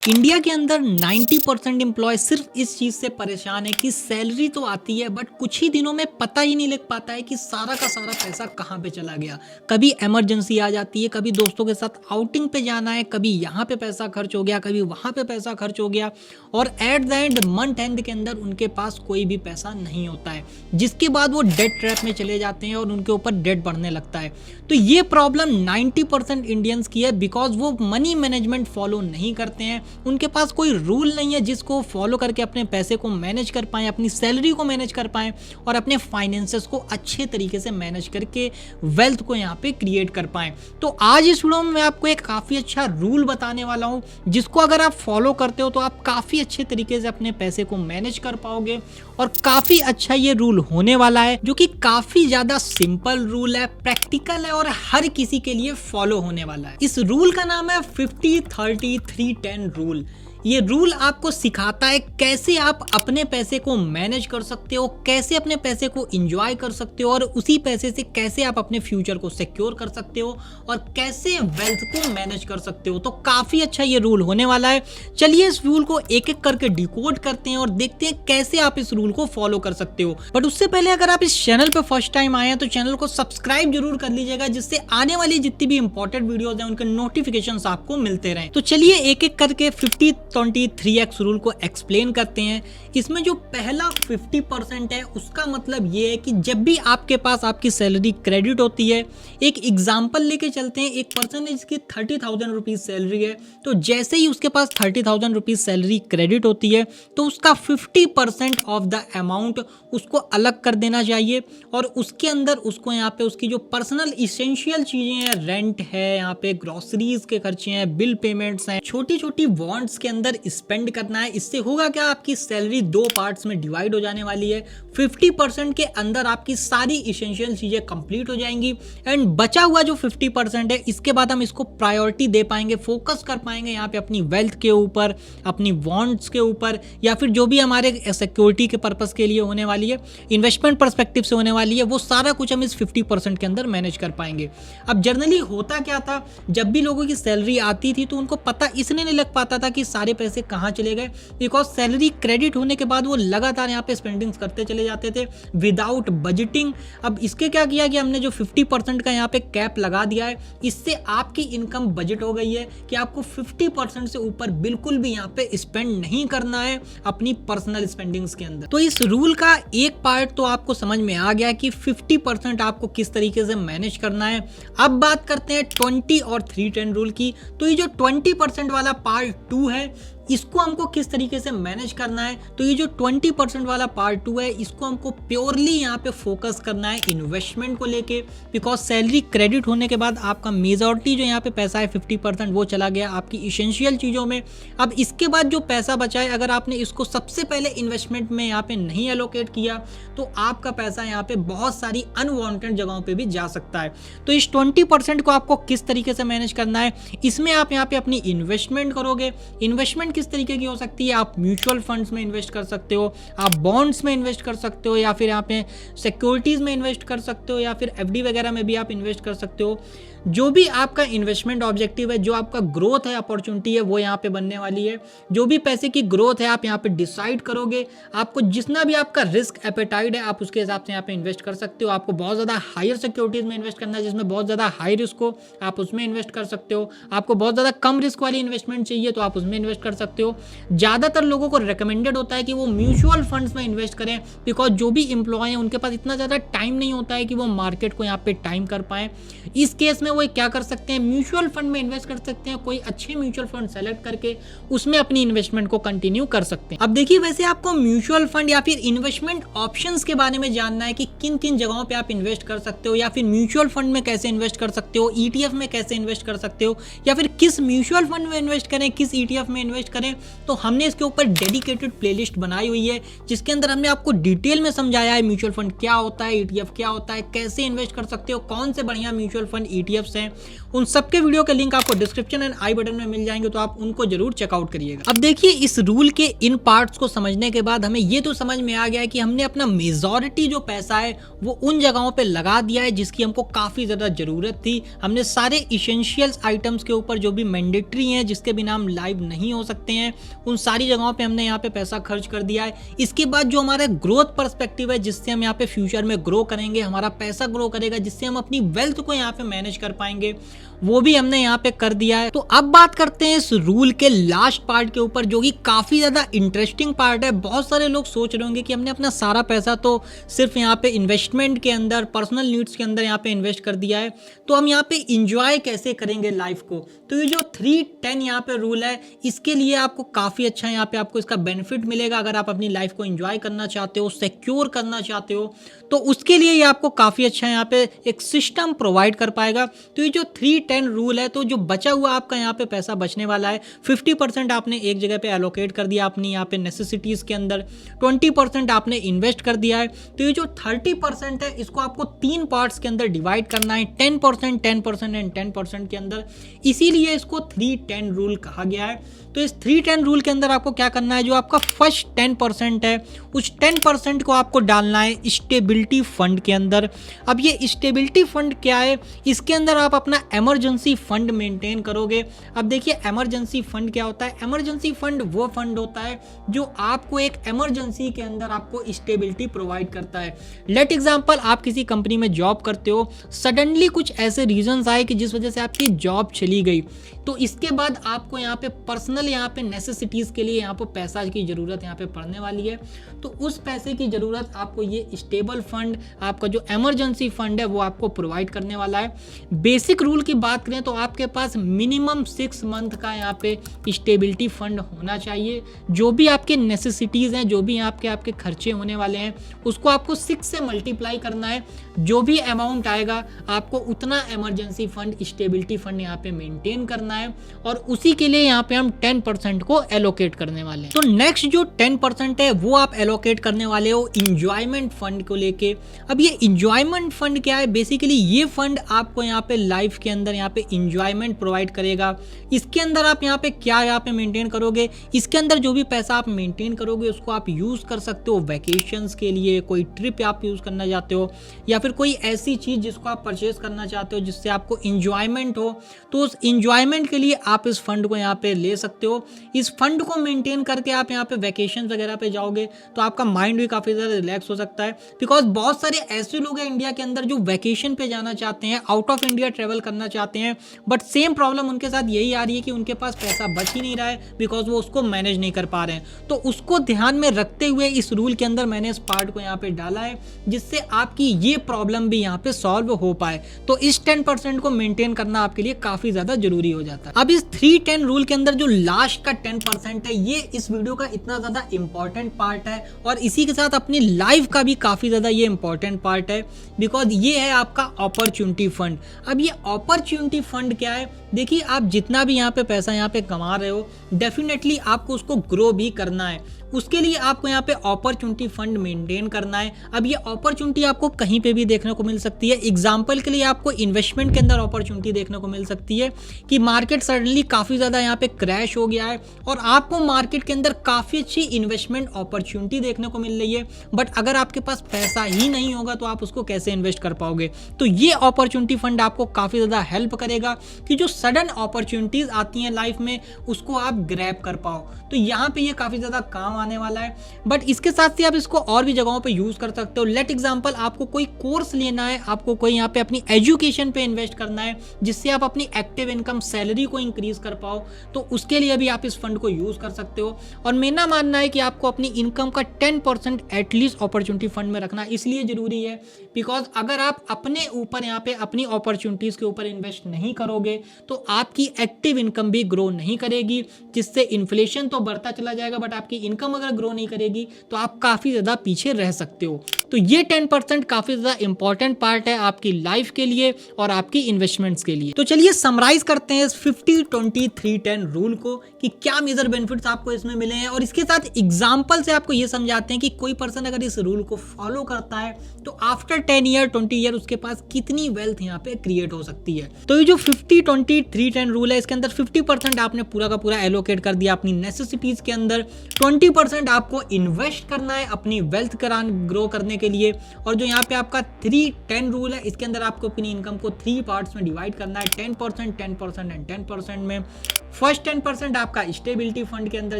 India के अंदर 90% employ सिर्फ इस चीज से परेशान है कि सैलरी तो आती है बट कुछ ही दिनों में पता ही नहीं लग पाता है कि सारा का सारा पैसा कहाँ पे चला गया। कभी इमरजेंसी आ जाती है, कभी दोस्तों के साथ आउटिंग पे जाना है, कभी यहाँ पे पैसा खर्च हो गया, कभी वहाँ पे पैसा खर्च हो गया और at the end month and के अंदर उनके पास कोई भी पैसा नहीं होता है, जिसके बाद वो डेट ट्रैप में चले जाते हैं और उनके ऊपर डेट बढ़ने लगता है। तो ये प्रॉब्लम 90% इंडियंस की है बिकॉज वो मनी मैनेजमेंट फॉलो नहीं करते हैं। उनके पास कोई रूल नहीं है जिसको फॉलो करके अपने पैसे को मैनेज कर पाएं, अपनी सैलरी को मैनेज कर पाएं और अपने फाइनेंसेस को अच्छे तरीके से मैनेज करके वेल्थ को यहाँ पे क्रिएट कर पाएं। तो आज इस वीडियो में मैं आपको एक काफ़ी अच्छा रूल बताने वाला हूँ जिसको अगर आप फॉलो करते हो तो आप काफ़ी अच्छे तरीके से अपने पैसे को मैनेज कर पाओगे और काफ़ी अच्छा ये रूल होने वाला है जो कि काफ़ी ज़्यादा सिंपल रूल है, प्रैक्टिकल है और हर किसी के लिए फॉलो होने वाला है। इस रूल का नाम है 50-30-3-10 रूल। ये रूल आपको सिखाता है कैसे आप अपने पैसे को मैनेज कर सकते हो, कैसे अपने पैसे को एंजॉय कर सकते हो और उसी पैसे से कैसे आप अपने फ्यूचर को सिक्योर कर सकते हो और कैसे वेल्थ को मैनेज कर सकते हो। तो काफ़ी अच्छा ये रूल होने वाला है। चलिए इस रूल को एक एक करके डिकोड करते हैं और देखते हैं कैसे आप इस रूल को फॉलो कर सकते हो। बट उससे पहले अगर आप इस चैनल पर फर्स्ट टाइम आए हैं तो चैनल को सब्सक्राइब जरूर कर लीजिएगा, जिससे आने वाली जितनी भी इंपॉर्टेंट वीडियोज हैं उनके नोटिफिकेशन आपको मिलते रहें। तो चलिए एक एक करके 50-20-3x रूल को एक्सप्लेन करते हैं। इसमें जो पहला 50% है उसका मतलब ये है कि जब भी आपके पास आपकी सैलरी क्रेडिट होती है, एक एग्जांपल लेके चलते हैं, एक पर्सन है जिसकी 30,000 रुपीज सैलरी है, तो जैसे ही उसके पास 30,000 रुपीज सैलरी क्रेडिट होती है तो उसका 50% ऑफ द अमाउंट उसको अलग कर देना चाहिए और उसके अंदर उसको यहाँ पे उसकी जो पर्सनल इसेंशियल चीजें हैं, रेंट है, यहाँ पे ग्रोसरीज के खर्चे हैं, बिल पेमेंट्स हैं, छोटी छोटी वॉन्ट्स के अंदर स्पेंड करना है। इससे होगा क्या, आपकी सैलरी दो पार्ट्स में डिवाइड हो जाने वाली है। 50% के अंदर आपकी सारी इसेंशियल चीजें कंप्लीट हो जाएंगी एंड बचा हुआ जो 50% है इसके बाद हम इसको प्रायोरिटी दे पाएंगे, फोकस कर पाएंगे यहाँ पे अपनी वेल्थ के ऊपर, अपनी वॉन्ट्स के ऊपर या फिर जो भी हमारे सिक्योरिटी के पर्पस के लिए होने वाली है, इन्वेस्टमेंट पर्सपेक्टिव से होने वाली है, वो सारा कुछ हम इस 50% के अंदर मैनेज कर पाएंगे। अब जनरली होता क्या था, जब भी लोगों की सैलरी आती थी तो उनको पता इसलिए नहीं लग पाता था कि सारे पैसे कहाँ चले गए, बिकॉज सैलरी क्रेडिट होने के बाद वो लगातार यहाँ पे स्पेंडिंग्स करते चले जाते थे विदाउट बजटिंग। अब इसके क्या किया कि हमने जो 50% का यहाँ पे कैप लगा दिया है, इससे आपकी इनकम बजट हो गई है कि आपको 50% से ऊपर बिल्कुल भी यहाँ पे स्पेंड नहीं करना है अपनी पर्सनल स्पेंडिंग्स के अंदर। तो इस रूल का एक पार्ट तो आपको समझ में आ गया कि 50% आपको किस तरीके से मैनेज करना है। अब बात करते हैं 20 और 3-10 रूल की। तो ये जो 20% वाला पार्ट 2 है इसको हमको किस तरीके से मैनेज करना है, तो ये जो 20% वाला पार्ट 2 है इसको हमको प्योरली यहाँ पे फोकस करना है इन्वेस्टमेंट को लेके, बिकॉज सैलरी क्रेडिट होने के बाद आपका मेजॉरिटी जो यहाँ पे पैसा है 50% वो चला गया आपकी इसेंशियल चीज़ों में। अब इसके बाद जो पैसा बचा है अगर आपने इसको सबसे पहले इन्वेस्टमेंट में यहाँ पे नहीं एलोकेट किया तो आपका पैसा यहाँ पे बहुत सारी अनवांटेड जगहों पर भी जा सकता है। तो इस 20% को आपको किस तरीके से मैनेज करना है, इसमें आप यहाँ पे अपनी इन्वेस्टमेंट करोगे। इन्वेस्टमेंट किस तरीके की हो सकती है, आप म्यूचुअल फंड्स में इन्वेस्ट कर सकते हो, आप बॉन्ड्स में इन्वेस्ट कर सकते हो या फिर यहाँ पे सिक्योरिटीज में इन्वेस्ट कर सकते हो या फिर एफडी वगैरह में भी आप इन्वेस्ट कर सकते हो। जो भी आपका इन्वेस्टमेंट ऑब्जेक्टिव है, जो आपका ग्रोथ है, अपॉर्चुनिटी है, वो यहाँ पे बनने वाली है। जो भी पैसे की ग्रोथ है आप यहाँ पे डिसाइड करोगे। आपको जितना भी आपका रिस्क एपेटाइट है आप उसके हिसाब से यहाँ पे इन्वेस्ट कर सकते हो। आपको बहुत ज़्यादा हायर सिक्योरिटीज में इन्वेस्ट करना है जिसमें बहुत ज़्यादा हाई रिस्क हो, आप उसमें इन्वेस्ट कर सकते हो। आपको बहुत ज़्यादा कम रिस्क वाली इन्वेस्टमेंट चाहिए तो आप उसमें इन्वेस्ट कर सकते हो। ज़्यादातर लोगों को रिकमेंडेड होता है कि वो म्यूचुअल फंड्स में इन्वेस्ट करें, बिकॉज जो भी एम्प्लॉय हैं उनके पास इतना ज़्यादा टाइम नहीं होता है कि वो मार्केट को यहाँ पे टाइम कर पाएँ। इस केस में वो क्या कर सकते हैं, म्यूचुअल फंड में इन्वेस्ट कर सकते हैं। कोई अच्छे म्यूचुअल फंड सेलेक्ट करके उसमें अपनी इन्वेस्टमेंट को कंटिन्यू कर सकते हैं। अब देखिए, वैसे आपको म्यूचुअल फंड या फिर इन्वेस्टमेंट ऑप्शंस के बारे में जानना है कि किन किन जगहों पे आप इन्वेस्ट कर सकते हो या फिर म्यूचुअल फंड में कैसे इन्वेस्ट कर सकते हो, ईटीएफ में कैसे इन्वेस्ट कर सकते हो या फिर किस म्यूचुअल फंड में इन्वेस्ट करें, किस ईटीएफ में इन्वेस्ट करें, तो हमने इसके ऊपर डेडिकेटेड प्लेलिस्ट बनाई हुई है जिसके अंदर हमने आपको डिटेल में समझाया है म्यूचुअल फंड क्या होता है, ईटीएफ क्या होता है, कैसे इन्वेस्ट कर सकते हो, कौन से बढ़िया म्यूचुअल फंड ईटीएफ्स हैं। उन सबके वीडियो के लिंक आपको डिस्क्रिप्शन एंड आई बटन में मिल जाएंगे, तो आप उनको जरूर चेकआउट करिएगा। अब देखिए, इस रूल के इन पार्ट्स को समझने के बाद हमें ये तो समझ में आ गया है कि हमने अपना मेजॉरिटी जो पैसा है वो उन जगहों पे लगा दिया है जिसकी हमको काफी ज्यादा जरूरत थी। हमने सारे इसेंशियल्स आइटम्स के ऊपर जो भी मैंडेटरी हैं, जिसके बिना हम लाइव नहीं हो सकते सकते हैं उन सारी जगहों पे हमने यहाँ पे पैसा खर्च कर दिया है। इसके बाद जो हमारा ग्रोथ पर्सपेक्टिव है, जिससे हम यहाँ पे फ्यूचर में ग्रो करेंगे, हमारा पैसा ग्रो करेगा, जिससे हम अपनी वेल्थ को यहाँ पे मैनेज कर पाएंगे, वो भी हमने यहाँ पे कर दिया है। तो अब बात करते हैं इस रूल के लास्ट पार्ट के ऊपर, जो कि काफी ज्यादा इंटरेस्टिंग पार्ट है। बहुत सारे लोग सोच रहे होंगे कि हमने अपना सारा पैसा तो सिर्फ यहाँ पे इन्वेस्टमेंट के अंदर, पर्सनल नीड्स के अंदर यहाँ पे इन्वेस्ट कर दिया है, तो हम यहाँ पे इंजॉय कैसे करेंगे लाइफ को। तो ये जो 3-10 यहाँ पे रूल है, इसके लिए आपको काफी अच्छा यहाँ पे आपको इसका बेनिफिट मिलेगा। अगर आप अपनी लाइफ को इंजॉय करना चाहते हो, सिक्योर करना चाहते हो, तो उसके लिए ये आपको काफी अच्छा यहाँ पे एक सिस्टम प्रोवाइड कर पाएगा। तो ये जो 3-10 रूल है, तो जो बचा हुआ आपका यहाँ पे पैसा बचने वाला है, 50% आपने एक जगह पे एलोकेट कर दिया अपनी यहाँ पे नेसेसिटीज के अंदर, 20% आपने इन्वेस्ट कर दिया है। तो ये जो 30% है, इसको आपको 3 पार्ट्स के अंदर डिवाइड करना है, 10%, 10% एंड 10% के अंदर। इसीलिए इसको 3-10 रूल कहा गया है। तो इस 3-10 रूल के अंदर आपको क्या करना है, जो आपका फर्स्ट 10% है, उस 10% को आपको डालना है स्टेबिलिटी फंड के अंदर। अब ये स्टेबिलिटी फंड क्या है, इसके अंदर आप अपना इमरजेंसी फंड मेंटेन करोगे। अब देखिए इमरजेंसी फंड क्या होता है। इमरजेंसी फंड वो फंड होता है जो आपको एक इमरजेंसी के अंदर आपको स्टेबिलिटी प्रोवाइड करता है। लेट एग्जांपल, आप किसी कंपनी में जॉब करते हो, सडनली कुछ ऐसे रीजंस आए कि जिस वजह से आपकी जॉब चली गई, तो इसके बाद आपको यहाँ पे पर्सनल यहाँ पे नेसेसिटीज के लिए यहाँ पे पैसा की जरूरत यहाँ पे पड़ने वाली है। तो उस पैसे की जरूरत आपको ये स्टेबल फंड, आपका जो इमरजेंसी फंड है, वो आपको प्रोवाइड करने वाला है। बेसिक रूल की बात करें तो आपके पास मिनिमम 6 मंथ का यहाँ पे स्टेबिलिटी फंड होना चाहिए। जो भी आपके नेसेसिटीज हैं, जो भी आपके खर्चे होने वाले हैं, उसको आपको 6 से मल्टीप्लाई करना है। जो भी अमाउंट आएगा, आपको उतना इमरजेंसी फंड, स्टेबिलिटी फंड यहाँ पे मेंटेन करना है, और उसी के लिए यहाँ पे हम 10% को एलोकेट करने वाले हैं। तो नेक्स्ट जो 10% है, वो आप एलोकेट करने वाले हो इंजॉयमेंट फंड को लेके। अब ये इंजॉयमेंट फंड क्या है, बेसिकली ये फंड आपको यहाँ पे लाइफ के अंदर यहाँ पे इंजॉयमेंट प्रोवाइड करेगा। इसके अंदर आप यहाँ पे क्या यहाँ पे मेंटेन करोगे, इसके अंदर जो भी पैसा आप मेंटेन करोगे, उसको आप यूज कर सकते हो वैकेशंस के लिए, कोई ट्रिप आप यूज करना चाहते हो, या फिर कोई ऐसी चीज जिसको आप परचेज करना चाहते हो जिससे आपको इंजॉयमेंट हो, तो उस इंजॉयमेंट के लिए आप इस फंड को यहाँ पे ले सकते हो। इस फंड को मेंटेन करके आप यहाँ पे वैकेशन वगैरह पे जाओगे तो आपका माइंड भी काफी ज्यादा रिलैक्स हो सकता है। बिकॉज बहुत सारे ऐसे लोग हैं इंडिया के अंदर जो वैकेशन पे जाना चाहते हैं, आउट ऑफ इंडिया ट्रेवल करना चाहते हैं, बट सेम प्रॉब्लम उनके साथ यही आ रही है कि उनके पास पैसा बच ही नहीं रहा है, बिकॉज वो उसको मैनेज नहीं कर पा रहे हैं। तो उसको ध्यान में रखते हुए इस रूल के अंदर मैंने इस पार्ट को यहाँ पे डाला है, जिससे आपकी ये प्रॉब्लम भी यहाँ पे सॉल्व हो पाए। तो इस 10% को मेंटेन करना आपके लिए काफी ज्यादा जरूरी हो जाता है। अब इस 3-10 रूल के अंदर जो लास्ट का 10% है, ये इस वीडियो का इतना ज्यादा इंपॉर्टेंट पार्ट है, और इसी के साथ अपनी लाइफ का भी काफी ज्यादा ये इंपॉर्टेंट पार्ट है, बिकॉज ये है आपका अपॉर्चुनिटी फंड। अब ये अपॉर्चुनिटी फंड क्या है, देखिए आप जितना भी यहाँ पे पैसा यहाँ पे कमा रहे हो, डेफिनेटली आपको उसको ग्रो भी करना है। उसके लिए आपको यहाँ पे अपॉर्चुनिटी फंड मेंटेन करना है। अब ये अपॉर्चुनिटी आपको कहीं पे भी देखने को मिल सकती है। एग्जांपल के लिए आपको इन्वेस्टमेंट के अंदर अपॉर्चुनिटी देखने को मिल सकती है कि मार्केट सडनली काफ़ी ज़्यादा यहाँ पे क्रैश हो गया है, और आपको मार्केट के अंदर काफ़ी अच्छी इन्वेस्टमेंट अपॉर्चुनिटी देखने को मिल रही है, बट अगर आपके पास पैसा ही नहीं होगा तो आप उसको कैसे इन्वेस्ट कर पाओगे। तो ये अपॉर्चुनिटी फंड आपको काफ़ी ज़्यादा हेल्प करेगा कि जो सडन अपॉर्चुनिटीज़ आती हैं लाइफ में, उसको आप ग्रैब कर पाओ। तो यहाँ पे ये काफ़ी ज़्यादा काम आने वाला है। बट इसके साथ ही आप इसको और भी जगहों पे यूज कर सकते हो। लेट एग्जांपल, आपको कोई कोर्स लेना है, आपको कोई यहाँ पे अपनी एजुकेशन पे इन्वेस्ट करना है, जिससे आप अपनी एक्टिव इनकम सैलरी को इंक्रीज कर पाओ, तो उसके लिए भी आप इस फंड को यूज कर सकते हो। और मेरा मानना है कि आपको अपनी इनकम का 10% एटलीस्ट अपॉर्चुनिटी फंड में रखना इसलिए जरूरी है, बिकॉज अगर आप अपने ऊपर यहाँ पे अपनी अपॉर्चुनिटीज के ऊपर इन्वेस्ट नहीं करोगे तो आपकी एक्टिव इनकम भी ग्रो नहीं करेगी, जिससे इन्फ्लेशन तो बढ़ता चला जाएगा, बट आपकी इनकम अगर ग्रो नहीं करेगी तो आप काफी ज्यादा पीछे रह सकते हो। तो ये 10% काफी ज्यादा इंपॉर्टेंट पार्ट है आपकी लाइफ के लिए और आपकी इन्वेस्टमेंट्स के लिए। तो चलिए समराइज करते हैं इस 50-20-3-10 रूल को कि क्या मेजर बेनिफिट्स आपको इसमें मिले हैं, और इसके साथ एग्जांपल से आपको ये समझाते हैं कि कोई पर्सन अगर इस रूल को फॉलो करता है तो आफ्टर 10 ईयर 20 ईयर उसके पास कितनी वेल्थ यहाँ पे क्रिएट हो सकती है। तो ये जो 50-20-3-10 रूल है, इसके अंदर 50% आपने पूरा का पूरा एलोकेट कर दिया अपनी नेसेसिटीज के अंदर, 20% आपको इन्वेस्ट करना है अपनी वेल्थ ग्रो करने के लिए, और जो यहाँ पे आपका 3-10 रूल है, इसके अंदर आपको अपनी इनकम को 3 पार्ट्स में डिवाइड करना है, 10%, 10% एंड 10% में। फर्स्ट 10% आपका स्टेबिलिटी फंड के अंदर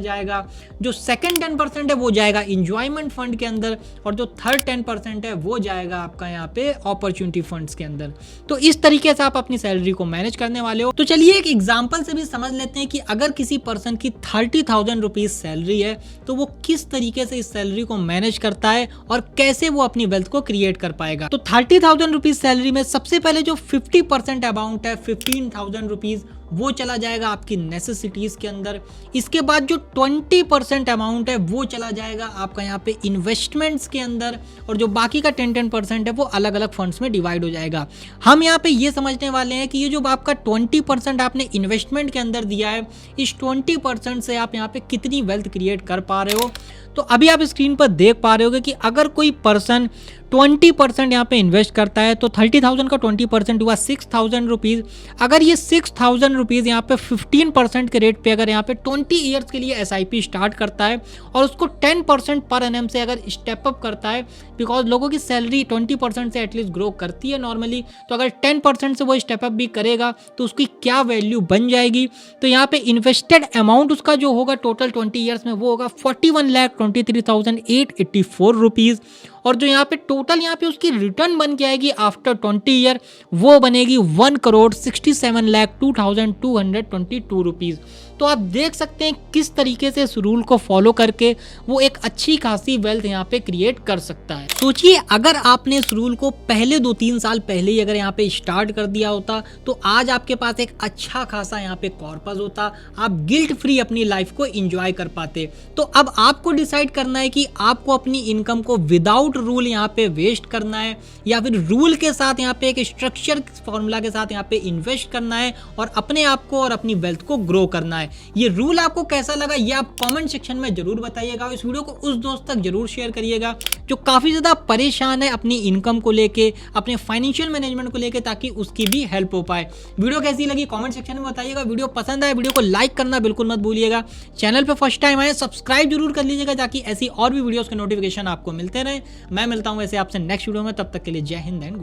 जाएगा, जो सेकंड 10% है वो जाएगा इंजॉयमेंट फंड के अंदर, और जो थर्ड 10% है वो जाएगा आपका यहाँ पे अपॉर्चुनिटी फंड्स के अंदर। तो इस तरीके से आप अपनी सैलरी को मैनेज करने वाले हो। तो चलिए एक एग्जांपल से भी समझ लेते हैं कि अगर किसी पर्सन की 30,000 रुपीज सैलरी है तो वो किस तरीके से इस सैलरी को मैनेज करता है और कैसे वो अपनी वेल्थ को क्रिएट कर पाएगा। तो 30,000 रुपीज सैलरी में सबसे पहले जो 50% अमाउंट है 15,000 रुपीज वो चला जाएगा आपकी नेसेसिटीज के अंदर। इसके बाद जो 20% अमाउंट है वो चला जाएगा आपका यहाँ पे इन्वेस्टमेंट्स के अंदर, और जो बाकी का 10% है वो अलग अलग फंड्स में डिवाइड हो जाएगा। हम यहाँ पे ये समझने वाले हैं कि ये जो आपका 20% आपने इन्वेस्टमेंट के अंदर दिया है, इस 20% से आप यहाँ पे कितनी वेल्थ क्रिएट कर पा रहे हो। तो अभी आप स्क्रीन पर देख पा रहे होगे कि अगर कोई पर्सन 20% यहाँ पे इन्वेस्ट करता है तो 30,000 का 20% हुआ 6,000 रुपीज़। अगर ये 6,000 रुपीज़ यहाँ पे 15% के रेट पे अगर यहाँ पे 20 ईयर्स के लिए SIP स्टार्ट करता है और उसको 10% पर एनएम से अगर स्टेप अप करता है, बिकॉज लोगों की सैलरी 20% से एटलीस्ट ग्रो करती है नॉर्मली, तो अगर 10% से वो स्टेप अप भी करेगा तो उसकी क्या वैल्यू बन जाएगी। तो यहाँ पे इन्वेस्टेड अमाउंट उसका जो होगा टोटल 20 ईयर्स में वो होगा 41,23,884 रुपीज़, और जो यहाँ पे टोटल यहाँ पे उसकी रिटर्न बन के आएगी आफ्टर 20 ईयर वो बनेगी 1,67,02,222 रुपीज़। तो आप देख सकते हैं किस तरीके से इस रूल को फॉलो करके वो एक अच्छी खासी वेल्थ यहाँ पे क्रिएट कर सकता है। सोचिए अगर आपने इस रूल को पहले 2-3 साल पहले ही अगर यहाँ पे स्टार्ट कर दिया होता तो आज आपके पास एक अच्छा खासा यहाँ पे कॉर्पस होता, आप गिल्ट फ्री अपनी लाइफ को एंजॉय कर पाते। तो अब आपको डिसाइड करना है कि आपको अपनी इनकम को विदाउट रूल यहाँ पे वेस्ट करना है या फिर रूल के साथ यहाँ पे एक स्ट्रक्चर फॉर्मूला के साथ यहाँ पे इन्वेस्ट करना है और अपने आप को और अपनी वेल्थ को ग्रो करना है। ये रूल आपको कैसा लगा ये आप कमेंट सेक्शन में जरूर बताइएगा। इस वीडियो को उस दोस्त तक जरूर शेयर करिएगा जो काफी ज्यादा परेशान है अपनी इनकम को लेके, अपने फाइनेंशियल मैनेजमेंट को लेके, ताकि उसकी भी हेल्प हो पाए। वीडियो कैसी लगी कमेंट सेक्शन में बताइएगा। वीडियो पसंद आए वीडियो को लाइक करना बिल्कुल मत भूलिएगा। चैनल पे फर्स्ट टाइम आए सब्सक्राइब जरूर कर लीजिएगा ताकि ऐसी और भी वीडियोस के नोटिफिकेशन आपको मिलते रहे। मैं मिलता हूं ऐसे आपसे नेक्स्ट वीडियो में, तब तक के लिए जय हिंद एंड गुड।